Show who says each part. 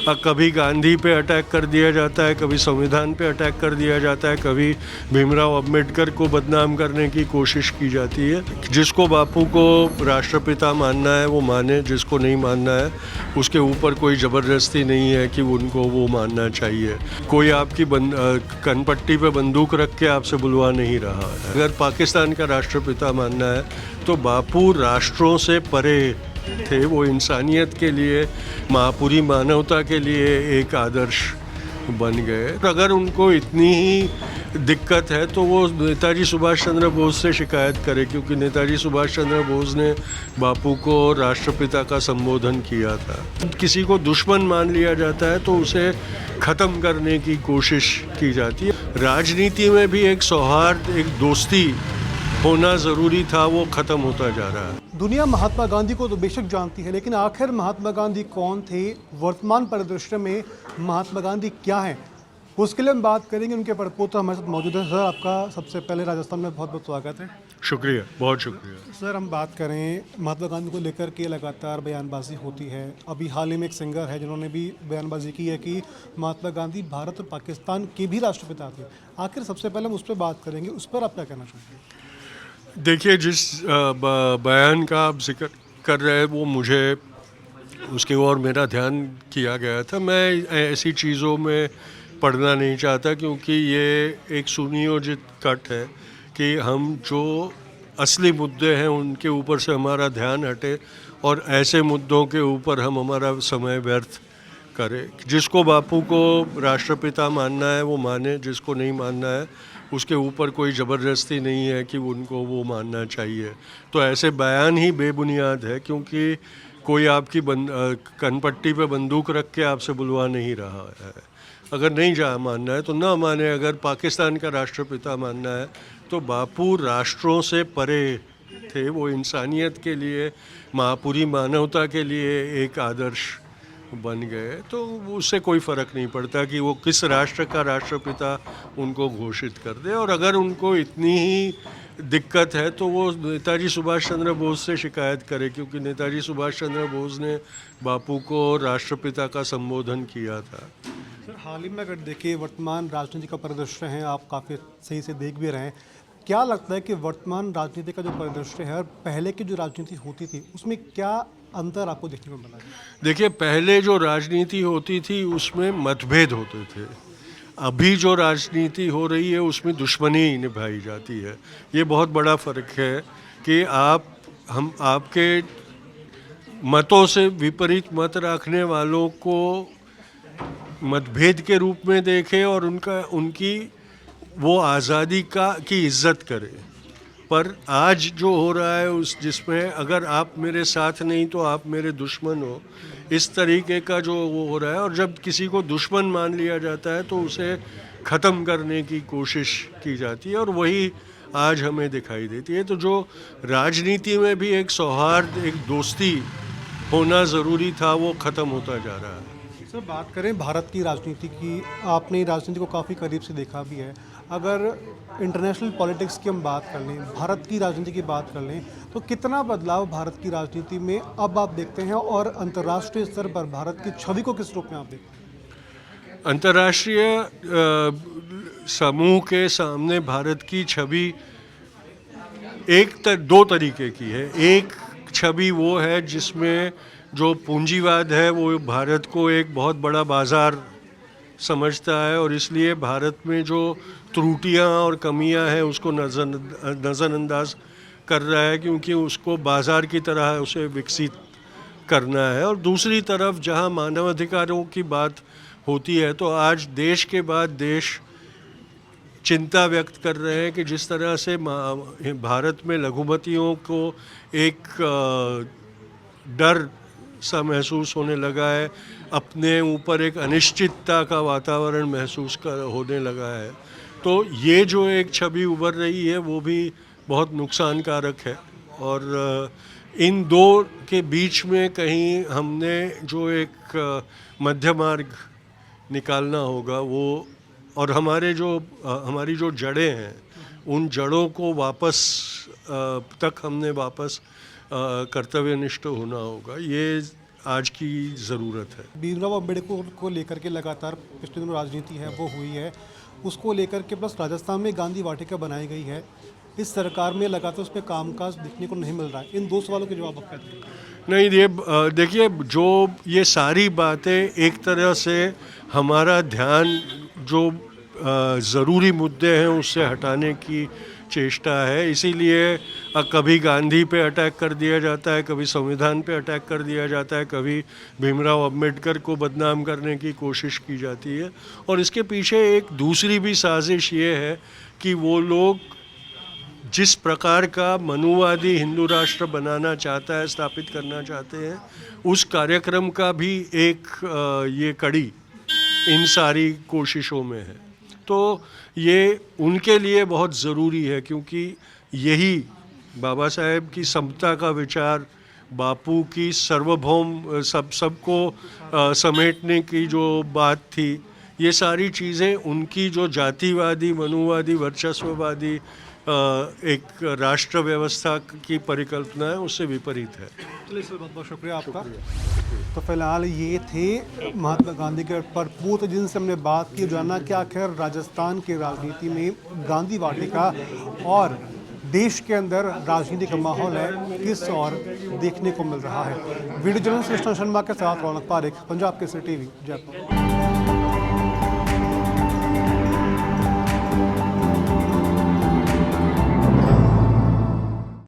Speaker 1: कभी गांधी पे अटैक कर दिया जाता है, कभी संविधान पे अटैक कर दिया जाता है, कभी भीमराव अंबेडकर को बदनाम करने की कोशिश की जाती है। जिसको बापू को राष्ट्रपिता मानना है वो माने, जिसको नहीं मानना है उसके ऊपर कोई ज़बरदस्ती नहीं है कि उनको वो मानना चाहिए। कोई आपकी कनपट्टी पे बंदूक रख के आपसे बुलवा नहीं रहा है। अगर पाकिस्तान का राष्ट्रपिता मानना है तो बापू राष्ट्रों से परे थे। वो इंसानियत के लिए, पूरी मानवता के लिए एक आदर्श बन गए। अगर उनको इतनी ही दिक्कत है तो वो नेताजी सुभाष चंद्र बोस से शिकायत करे, क्योंकि नेताजी सुभाष चंद्र बोस ने बापू को राष्ट्रपिता का संबोधन किया था। किसी को दुश्मन मान लिया जाता है तो उसे ख़त्म करने की कोशिश की जाती है। राजनीति में भी एक सौहार्द, एक दोस्ती होना ज़रूरी था, वो ख़त्म होता जा रहा है।
Speaker 2: दुनिया महात्मा गांधी को तो बेशक जानती है, लेकिन आखिर महात्मा गांधी कौन थे, वर्तमान परिदृश्य में महात्मा गांधी क्या हैं, उसके लिए हम बात करेंगे। उनके परपोत्र हमारे साथ मौजूद है। सर, आपका सबसे पहले राजस्थान में बहुत बहुत स्वागत है।
Speaker 1: शुक्रिया, बहुत शुक्रिया।
Speaker 2: सर, हम बात करें महात्मा गांधी को लेकर के लगातार बयानबाजी होती है। अभी हाल ही में एक सिंगर है जिन्होंने भी बयानबाजी की है कि महात्मा गांधी भारत और पाकिस्तान के भी राष्ट्रपिता थे। आखिर सबसे पहले हम उस पर बात करेंगे, उस पर आप क्या कहना चाहेंगे?
Speaker 1: देखिए, जिस बयान का आप जिक्र कर रहे हैं वो मुझे उसकी ओर मेरा ध्यान किया गया था। मैं ऐसी चीज़ों में पढ़ना नहीं चाहता, क्योंकि ये एक सुनियोजित कट है कि हम जो असली मुद्दे हैं उनके ऊपर से हमारा ध्यान हटे और ऐसे मुद्दों के ऊपर हम हमारा समय व्यर्थ करें। जिसको बापू को राष्ट्रपिता मानना है वो माने, जिसको नहीं मानना है उसके ऊपर कोई ज़बरदस्ती नहीं है कि उनको वो मानना चाहिए। तो ऐसे बयान ही बेबुनियाद है, क्योंकि कोई आपकी कनपट्टी पे बंदूक रख के आपसे बुलवा नहीं रहा है। अगर नहीं मानना है तो ना माने। अगर पाकिस्तान का राष्ट्रपिता मानना है तो बापू राष्ट्रों से परे थे। वो इंसानियत के लिए, पूरी मानवता के लिए एक आदर्श बन गए। तो उससे कोई फ़र्क नहीं पड़ता कि वो किस राष्ट्र का राष्ट्रपिता उनको घोषित कर दे। और अगर उनको इतनी ही दिक्कत है तो वो नेताजी सुभाष चंद्र बोस से शिकायत करे, क्योंकि नेताजी सुभाष चंद्र बोस ने बापू को राष्ट्रपिता का संबोधन किया था।
Speaker 2: सर, हाल ही में अगर देखिए वर्तमान राजनीति का परिदृश्य है, आप काफ़ी सही से देख भी रहे हैं। क्या लगता है कि वर्तमान राजनीति का जो परिदृश्य है और पहले की जो राजनीति होती थी उसमें क्या अंतर आपको देखने को मिला है?
Speaker 1: देखिए, पहले जो राजनीति होती थी उसमें मतभेद होते थे। अभी जो राजनीति हो रही है उसमें दुश्मनी निभाई जाती है। ये बहुत बड़ा फ़र्क है कि हम आपके मतों से विपरीत मत रखने वालों को मतभेद के रूप में देखें और उनकी वो आज़ादी की इज्जत करें। पर आज जो हो रहा है जिसमें अगर आप मेरे साथ नहीं तो आप मेरे दुश्मन हो, इस तरीके का जो वो हो रहा है। और जब किसी को दुश्मन मान लिया जाता है तो उसे ख़त्म करने की कोशिश की जाती है, और वही आज हमें दिखाई देती है। तो जो राजनीति में भी एक सौहार्द, एक दोस्ती होना ज़रूरी था, वो ख़त्म होता जा रहा है।
Speaker 2: सर, बात करें भारत की राजनीति की, आपने राजनीति को काफ़ी करीब से देखा भी है। अगर इंटरनेशनल पॉलिटिक्स की हम बात कर लें, भारत की राजनीति की बात कर लें, तो कितना बदलाव भारत की राजनीति में अब आप देखते हैं, और अंतर्राष्ट्रीय स्तर पर भारत की छवि को किस रूप में आप देखते हैं?
Speaker 1: अंतर्राष्ट्रीय समूह के सामने भारत की छवि दो तरीके की है। एक छवि वो है जिसमें जो पूंजीवाद है वो भारत को एक बहुत बड़ा बाज़ार समझता है, और इसलिए भारत में जो त्रुटियां और कमियां हैं उसको नज़रअंदाज कर रहा है, क्योंकि उसको बाज़ार की तरह उसे विकसित करना है। और दूसरी तरफ जहां मानवाधिकारों की बात होती है तो आज देश के बाद देश चिंता व्यक्त कर रहे हैं कि जिस तरह से भारत में लघुमतियों को एक डर सा महसूस होने लगा है, अपने ऊपर एक अनिश्चितता का वातावरण महसूस होने लगा है। तो ये जो एक छवि उभर रही है वो भी बहुत नुकसानकारक है। और इन दो के बीच में कहीं हमने जो एक मध्य मार्ग निकालना होगा वो, और हमारी जो जड़ें हैं उन जड़ों को वापस कर्तव्यनिष्ठ होना होगा। ये आज की ज़रूरत है।
Speaker 2: भीमराव अम्बेडकर को लेकर के लगातार पिछले दिनों राजनीति है वो हुई है, उसको लेकर के प्लस राजस्थान में गांधी वाटिका बनाई गई है, इस सरकार में लगातार उस पर कामकाज देखने को नहीं मिल रहा है। इन दो सवालों के जवाब आप क्या देंगे?
Speaker 1: नहीं, ये देखिए, जो ये सारी बातें एक तरह से हमारा ध्यान जो ज़रूरी मुद्दे हैं उससे हटाने की चेष्टा है। इसीलिए कभी गांधी पे अटैक कर दिया जाता है, कभी संविधान पे अटैक कर दिया जाता है, कभी भीमराव अम्बेडकर को बदनाम करने की कोशिश की जाती है। और इसके पीछे एक दूसरी भी साजिश ये है कि वो लोग जिस प्रकार का मनुवादी हिंदू राष्ट्र बनाना चाहता है, स्थापित करना चाहते हैं, उस कार्यक्रम का भी एक ये कड़ी इन सारी कोशिशों में है। तो ये उनके लिए बहुत ज़रूरी है, क्योंकि यही बाबा साहेब की समता का विचार, बापू की सार्वभौम सबको समेटने की जो बात थी, ये सारी चीज़ें उनकी जो जातिवादी, मनुवादी, वर्चस्ववादी एक राष्ट्र व्यवस्था की परिकल्पना है, उससे विपरीत है।
Speaker 2: चलिए सर, बहुत बहुत शुक्रिया आपका। तो फिलहाल ये थे महात्मा गांधी के पर पूत जिनसे हमने बात की, जाना कि आखिर राजस्थान की राजनीति में गांधी वाटिका और देश के अंदर राजनीति का माहौल है किस और देखने को मिल रहा है। वीडियो जर्नलिस्ट कृष्णा शर्मा के साथ रौनक पारेख, पंजाब केसरी टीवी, जयपुर।